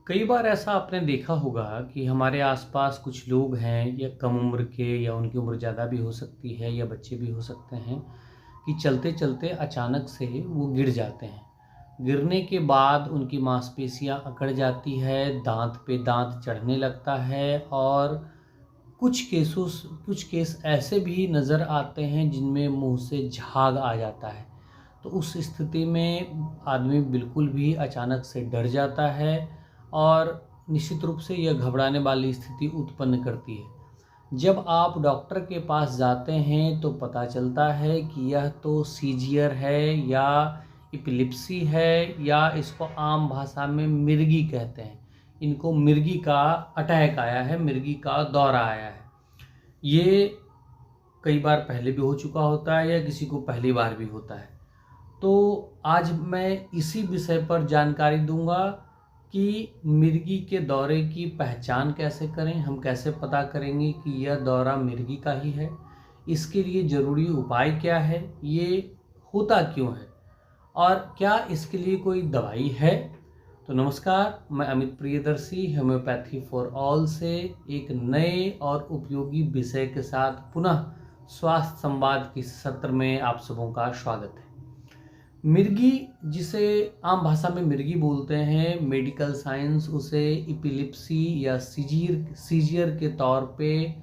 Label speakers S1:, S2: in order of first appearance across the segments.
S1: कई बार ऐसा आपने देखा होगा कि हमारे आसपास कुछ लोग हैं या कम उम्र के या उनकी उम्र ज़्यादा भी हो सकती है या बच्चे भी हो सकते हैं कि चलते चलते अचानक से वो गिर जाते हैं। गिरने के बाद उनकी मांसपेशियां अकड़ जाती है, दांत पे दांत चढ़ने लगता है और कुछ केसों कुछ केस ऐसे भी नज़र आते हैं जिनमें मुंह से झाग आ जाता है। तो उस स्थिति में आदमी बिल्कुल भी अचानक से डर जाता है और निश्चित रूप से यह घबराने वाली स्थिति उत्पन्न करती है। जब आप डॉक्टर के पास जाते हैं तो पता चलता है कि यह तो सीजियर है या एपिलेप्सी है या इसको आम भाषा में मिर्गी कहते हैं। इनको मिर्गी का अटैक आया है, मिर्गी का दौरा आया है। ये कई बार पहले भी हो चुका होता है या किसी को पहली बार भी होता है। तो आज मैं इसी विषय पर जानकारी दूंगा कि मिर्गी के दौरे की पहचान कैसे करें, हम कैसे पता करेंगे कि यह दौरा मिर्गी का ही है, इसके लिए ज़रूरी उपाय क्या है, ये होता क्यों है और क्या इसके लिए कोई दवाई है। तो नमस्कार, मैं Amit Priyadarshi homeopathy for all से एक नए और उपयोगी विषय के साथ पुनः स्वास्थ्य संवाद के सत्र में आप सबों का स्वागत है। मिर्गी, जिसे आम भाषा में मिर्गी बोलते हैं, मेडिकल साइंस उसे एपिलेप्सी या सीजियर के तौर पे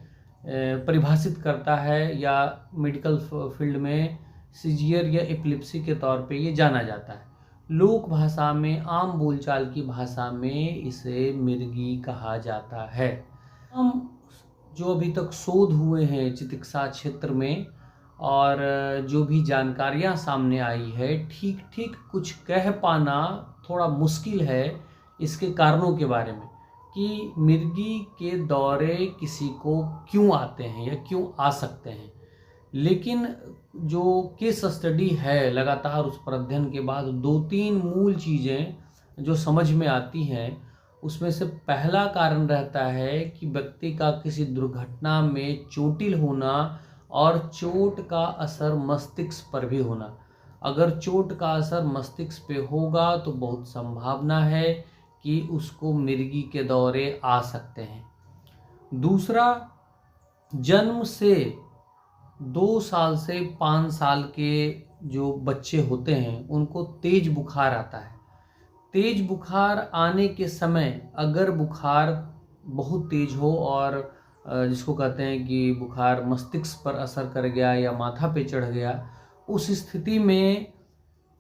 S1: परिभाषित करता है या मेडिकल फील्ड में सीजियर या एपिलेप्सी के तौर पे ये जाना जाता है। लोक भाषा में, आम बोलचाल की भाषा में इसे मिर्गी कहा जाता है। हम जो अभी तक शोध हुए हैं चिकित्सा क्षेत्र में और जो भी जानकारियां सामने आई है, ठीक ठीक कुछ कह पाना थोड़ा मुश्किल है इसके कारणों के बारे में कि मिर्गी के दौरे किसी को क्यों आते हैं या क्यों आ सकते हैं। लेकिन जो केस स्टडी है, लगातार उस पर अध्ययन के बाद दो तीन मूल चीज़ें जो समझ में आती हैं, उसमें से पहला कारण रहता है कि व्यक्ति का किसी दुर्घटना में चोटिल होना और चोट का असर मस्तिष्क पर भी होना। अगर चोट का असर मस्तिष्क पे होगा तो बहुत संभावना है कि उसको मिर्गी के दौरे आ सकते हैं। दूसरा, जन्म से 2 साल से 5 साल के जो बच्चे होते हैं उनको तेज बुखार आता है। तेज बुखार आने के समय अगर बुखार बहुत तेज हो और जिसको कहते हैं कि बुखार मस्तिष्क पर असर कर गया या माथा पे चढ़ गया, उस स्थिति में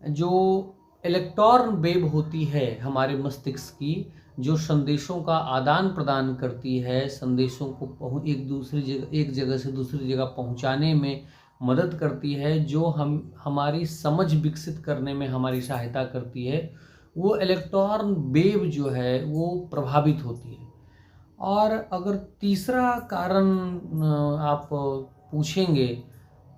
S1: जो इलेक्ट्रॉन वेव होती है हमारे मस्तिष्क की, जो संदेशों का आदान प्रदान करती है, संदेशों को एक जगह से दूसरी जगह पहुंचाने में मदद करती है, जो हमारी समझ विकसित करने में हमारी सहायता करती है, वो इलेक्ट्रॉन वेव जो है वो प्रभावित होती है। और अगर तीसरा कारण आप पूछेंगे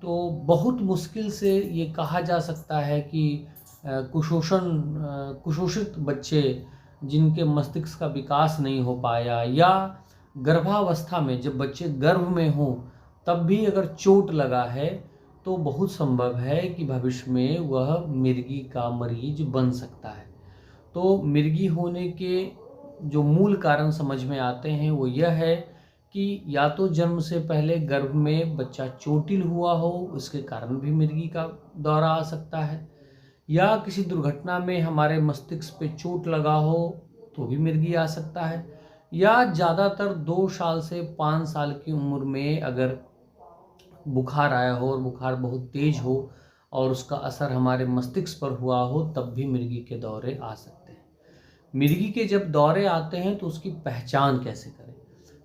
S1: तो बहुत मुश्किल से ये कहा जा सकता है कि कुपोषित बच्चे जिनके मस्तिष्क का विकास नहीं हो पाया या गर्भावस्था में जब बच्चे गर्भ में हों तब भी अगर चोट लगा है तो बहुत संभव है कि भविष्य में वह मिर्गी का मरीज बन सकता है। तो मिर्गी होने के जो मूल कारण समझ में आते हैं वो यह है कि या तो जन्म से पहले गर्भ में बच्चा चोटिल हुआ हो, इसके कारण भी मिर्गी का दौरा आ सकता है, या किसी दुर्घटना में हमारे मस्तिष्क पे चोट लगा हो तो भी मिर्गी आ सकता है, या ज़्यादातर 2 साल से 5 साल की उम्र में अगर बुखार आया हो और बुखार बहुत तेज हो और उसका असर हमारे मस्तिष्क पर हुआ हो तब भी मिर्गी के दौरे आ सकते हैं। मिर्गी के जब दौरे आते हैं तो उसकी पहचान कैसे करें?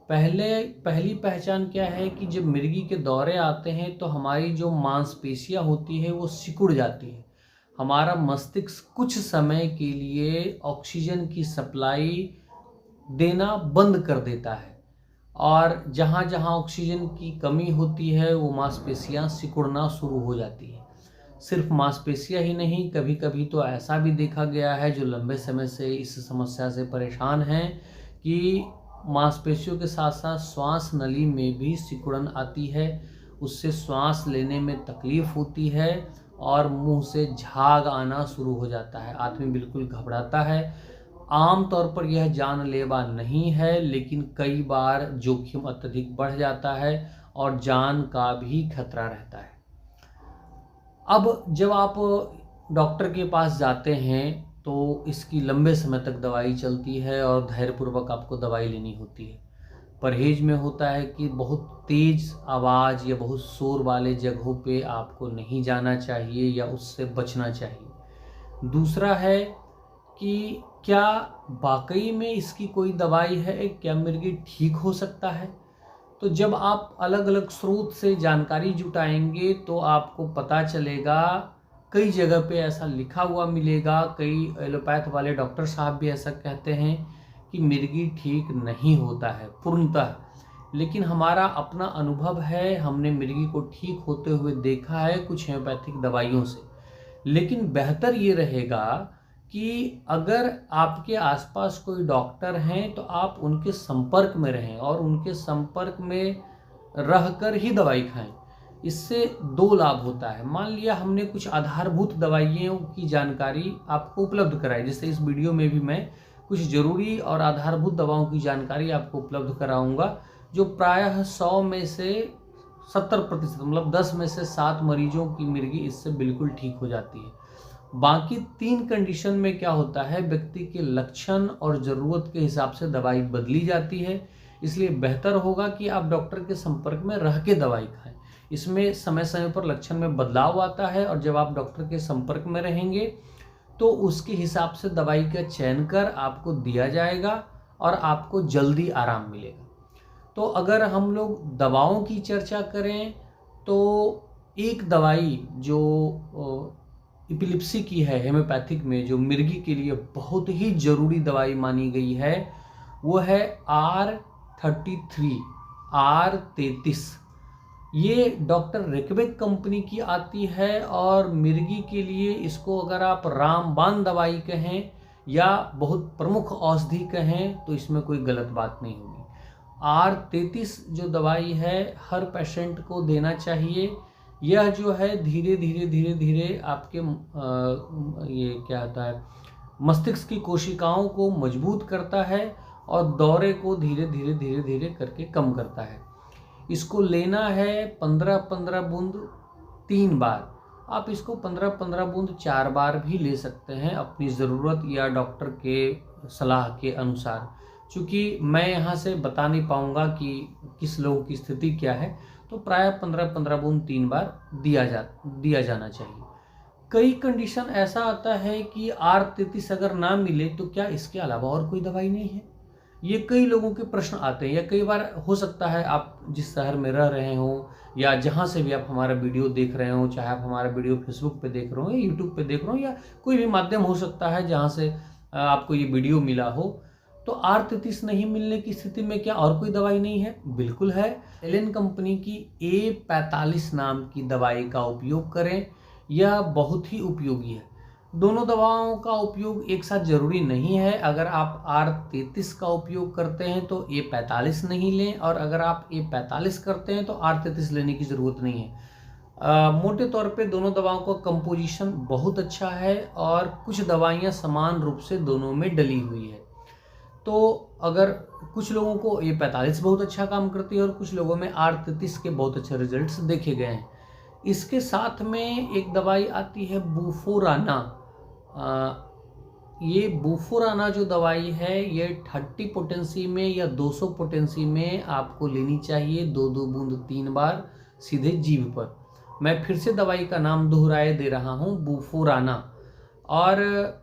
S1: पहली पहचान क्या है कि जब मिर्गी के दौरे आते हैं तो हमारी जो मांसपेशियां होती है वो सिकुड़ जाती है। हमारा मस्तिष्क कुछ समय के लिए ऑक्सीजन की सप्लाई देना बंद कर देता है और जहाँ जहाँ ऑक्सीजन की कमी होती है वो मांसपेशियां सिकुड़ना शुरू हो जाती है। सिर्फ मांसपेशियां ही नहीं, कभी कभी तो ऐसा भी देखा गया है जो लंबे समय से इस समस्या से परेशान हैं कि मांसपेशियों के साथ साथ श्वास नली में भी सिकुड़न आती है, उससे श्वास लेने में तकलीफ होती है और मुंह से झाग आना शुरू हो जाता है, आदमी बिल्कुल घबराता है। आम तौर पर यह जानलेवा नहीं है, लेकिन कई बार जोखिम अत्यधिक बढ़ जाता है और जान का भी खतरा रहता है। अब जब आप डॉक्टर के पास जाते हैं तो इसकी लंबे समय तक दवाई चलती है और धैर्यपूर्वक आपको दवाई लेनी होती है। परहेज में होता है कि बहुत तेज़ आवाज़ या बहुत शोर वाले जगहों पे आपको नहीं जाना चाहिए या उससे बचना चाहिए। दूसरा है कि क्या वाकई में इसकी कोई दवाई है, क्या मिर्गी ठीक हो सकता है? तो जब आप अलग अलग स्रोत से जानकारी जुटाएंगे तो आपको पता चलेगा, कई जगह पे ऐसा लिखा हुआ मिलेगा, कई एलोपैथ वाले डॉक्टर साहब भी ऐसा कहते हैं कि मिर्गी ठीक नहीं होता है पूर्णतः, लेकिन हमारा अपना अनुभव है, हमने मिर्गी को ठीक होते हुए देखा है कुछ होम्योपैथिक दवाइयों से। लेकिन बेहतर ये रहेगा कि अगर आपके आसपास कोई डॉक्टर हैं तो आप उनके संपर्क में रहें और उनके संपर्क में रहकर ही दवाई खाएं। इससे दो लाभ होता है। मान लिया हमने कुछ आधारभूत दवाइयों की जानकारी आपको उपलब्ध कराई, जैसे इस वीडियो में भी मैं कुछ ज़रूरी और आधारभूत दवाओं की जानकारी आपको उपलब्ध कराऊंगा, जो प्रायः 100 में से 70%, मतलब 10 में से 7 मरीजों की मिर्गी इससे बिल्कुल ठीक हो जाती है। बाकी 3 कंडीशन में क्या होता है, व्यक्ति के लक्षण और ज़रूरत के हिसाब से दवाई बदली जाती है। इसलिए बेहतर होगा कि आप डॉक्टर के संपर्क में रह के दवाई खाएं। इसमें समय समय पर लक्षण में बदलाव आता है और जब आप डॉक्टर के संपर्क में रहेंगे तो उसके हिसाब से दवाई का चयन कर आपको दिया जाएगा और आपको जल्दी आराम मिलेगा। तो अगर हम लोग दवाओं की चर्चा करें तो एक दवाई जो एपिलिप्सी की है होम्योपैथिक में, जो मिर्गी के लिए बहुत ही ज़रूरी दवाई मानी गई है, वो है R33 R33। ये डॉक्टर रेकबेक कंपनी की आती है और मिर्गी के लिए इसको अगर आप रामबाण दवाई कहें या बहुत प्रमुख औषधि कहें तो इसमें कोई गलत बात नहीं होगी। R33 जो दवाई है हर पेशेंट को देना चाहिए। यह जो है धीरे धीरे आपके ये क्या होता है, मस्तिष्क की कोशिकाओं को मजबूत करता है और दौरे को धीरे धीरे करके कम करता है। इसको लेना है 15-15 बूंद 3 बार। आप इसको 15-15 बूंद 4 बार भी ले सकते हैं अपनी ज़रूरत या डॉक्टर के सलाह के अनुसार। चूँकि मैं यहाँ से बता नहीं पाऊँगा कि किस लोगों की स्थिति क्या है, तो प्राय 15-15 बूंद 3 बार दिया जाना चाहिए। कई कंडीशन ऐसा आता है कि R33 अगर ना मिले तो क्या इसके अलावा और कोई दवाई नहीं है? ये कई लोगों के प्रश्न आते हैं। या कई बार हो सकता है आप जिस शहर में रह रहे हो या जहाँ से भी आप हमारा वीडियो देख रहे हो, चाहे आप हमारा वीडियो फेसबुक पे देख रहे हो या यूट्यूब पे देख रहे हो या कोई भी माध्यम हो सकता है जहाँ से आपको ये वीडियो मिला हो, तो R33 नहीं मिलने की स्थिति में क्या और कोई दवाई नहीं है? बिल्कुल है। एलेन कंपनी की A45 नाम की दवाई का उपयोग करें, यह बहुत ही उपयोगी है। दोनों दवाओं का उपयोग एक साथ जरूरी नहीं है। अगर आप R33 का उपयोग करते हैं तो A45 नहीं लें, और अगर आप A45 करते हैं तो R33 लेने की ज़रूरत नहीं है। मोटे तौर पे दोनों दवाओं का कंपोजिशन बहुत अच्छा है और कुछ दवाइयाँ समान रूप से दोनों में डली हुई है। तो अगर कुछ लोगों को A45 बहुत अच्छा काम करती है और कुछ लोगों में R33 के बहुत अच्छे रिजल्ट्स देखे गए हैं। इसके साथ में एक दवाई आती है बुफोराना। ये बुफोराना जो दवाई है ये 30 पोटेंसी में या 200 पोटेंसी में आपको लेनी चाहिए, 2-2 बूंद 3 बार सीधे जीभ पर। मैं फिर से दवाई का नाम दोहराए दे रहा हूँ, बुफोराना। और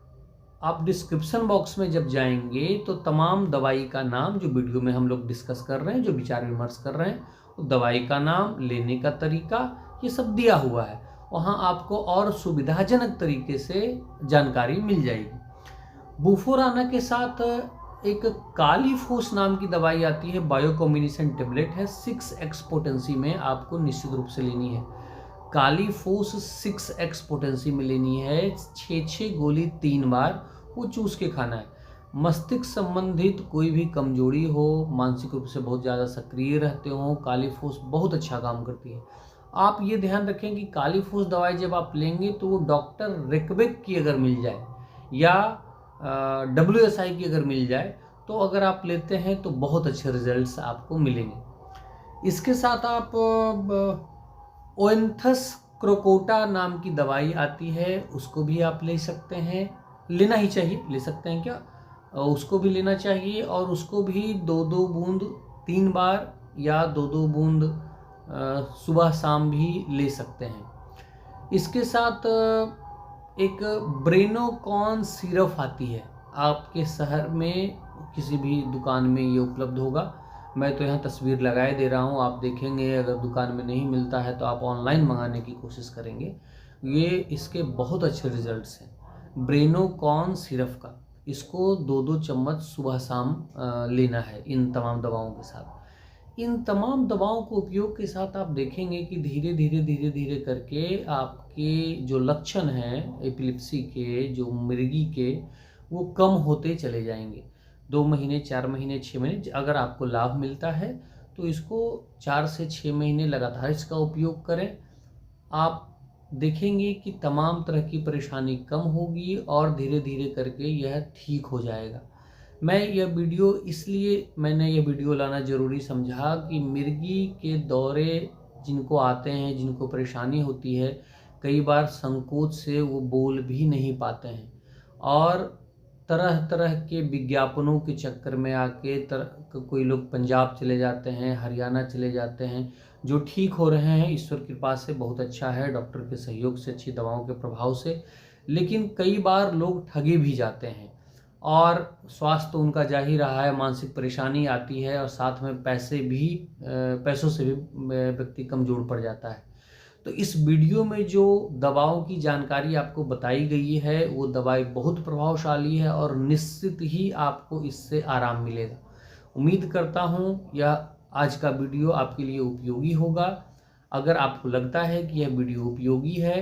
S1: आप डिस्क्रिप्शन बॉक्स में जब जाएंगे तो तमाम दवाई का नाम जो वीडियो में हम लोग डिस्कस कर रहे हैं, जो विचार विमर्श कर रहे हैं, वो दवाई का नाम, लेने का तरीका, ये सब दिया हुआ है। वहाँ आपको और सुविधाजनक तरीके से जानकारी मिल जाएगी। बुफोराना के साथ एक कालीफोस नाम की दवाई आती है, बायो कॉम्बिनेशन टेबलेट है, 6x पोटेंसी में आपको निश्चित रूप से लेनी है। कालीफोस 6x पोटेंसी में लेनी है, 6 गोली 3 बार वो चूस के खाना है। मस्तिष्क संबंधित कोई भी कमजोरी हो, मानसिक रूप से बहुत ज़्यादा सक्रिय रहते हो, कालीफोस बहुत अच्छा काम करती है। आप ये ध्यान रखें कि कालीफोस दवाई जब आप लेंगे तो वो डॉक्टर रेकबेक की अगर मिल जाए या WSI की अगर मिल जाए तो अगर आप लेते हैं तो बहुत अच्छे रिजल्ट्स आपको मिलेंगे। इसके साथ आप ओएंथस क्रोकोटा नाम की दवाई आती है, उसको भी आप ले सकते हैं, लेना ही चाहिए, ले सकते हैं क्या, उसको भी लेना चाहिए। और उसको भी 2-2 बूंद 3 बार या 2-2 बूंद सुबह शाम भी ले सकते हैं। इसके साथ एक ब्रेनोकॉन सिरप आती है, आपके शहर में किसी भी दुकान में ये उपलब्ध होगा। मैं तो यहाँ तस्वीर लगाए दे रहा हूँ, आप देखेंगे। अगर दुकान में नहीं मिलता है तो आप ऑनलाइन मंगाने की कोशिश करेंगे। ये इसके बहुत अच्छे रिजल्ट्स हैं ब्रेनोकॉन सिरप का। इसको 2-2 चम्मच सुबह शाम लेना है इन तमाम दवाओं के साथ। इन तमाम दवाओं को उपयोग के साथ आप देखेंगे कि धीरे धीरे करके आपके जो लक्षण हैं एपिलेप्सी के, जो मिर्गी के, वो कम होते चले जाएंगे। 2 महीने, 4 महीने, 6 महीने अगर आपको लाभ मिलता है तो इसको 4 से 6 महीने लगातार इसका उपयोग करें। आप देखेंगे कि तमाम तरह की परेशानी कम होगी और धीरे धीरे करके यह ठीक हो जाएगा। मैंने यह वीडियो लाना ज़रूरी समझा कि मिर्गी के दौरे जिनको आते हैं, जिनको परेशानी होती है, कई बार संकोच से वो बोल भी नहीं पाते हैं और तरह तरह के विज्ञापनों के चक्कर में आके कोई लोग पंजाब चले जाते हैं, हरियाणा चले जाते हैं, जो ठीक हो रहे हैं ईश्वर की कृपा से, बहुत अच्छा है, डॉक्टर के सहयोग से, अच्छी दवाओं के प्रभाव से। लेकिन कई बार लोग ठगे भी जाते हैं और स्वास्थ्य तो उनका जा ही रहा है, मानसिक परेशानी आती है और साथ में पैसों से भी व्यक्ति कमज़ोर पड़ जाता है। तो इस वीडियो में जो दवाओं की जानकारी आपको बताई गई है वो दवाई बहुत प्रभावशाली है और निश्चित ही आपको इससे आराम मिलेगा। उम्मीद करता हूँ यह आज का वीडियो आपके लिए उपयोगी होगा। अगर आपको लगता है कि यह वीडियो उपयोगी है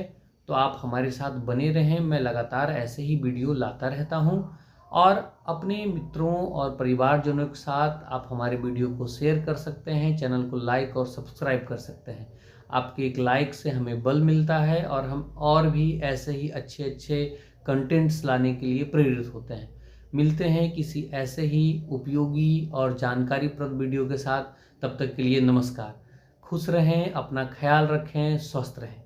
S1: तो आप हमारे साथ बने रहें। मैं लगातार ऐसे ही वीडियो लाता रहता हूँ और अपने मित्रों और परिवारजनों के साथ आप हमारे वीडियो को शेयर कर सकते हैं, चैनल को लाइक और सब्सक्राइब कर सकते हैं। आपके एक लाइक से हमें बल मिलता है और हम और भी ऐसे ही अच्छे अच्छे कंटेंट्स लाने के लिए प्रेरित होते हैं। मिलते हैं किसी ऐसे ही उपयोगी और जानकारीप्रद वीडियो के साथ। तब तक के लिए नमस्कार। खुश रहें, अपना ख्याल रखें, स्वस्थ रहें।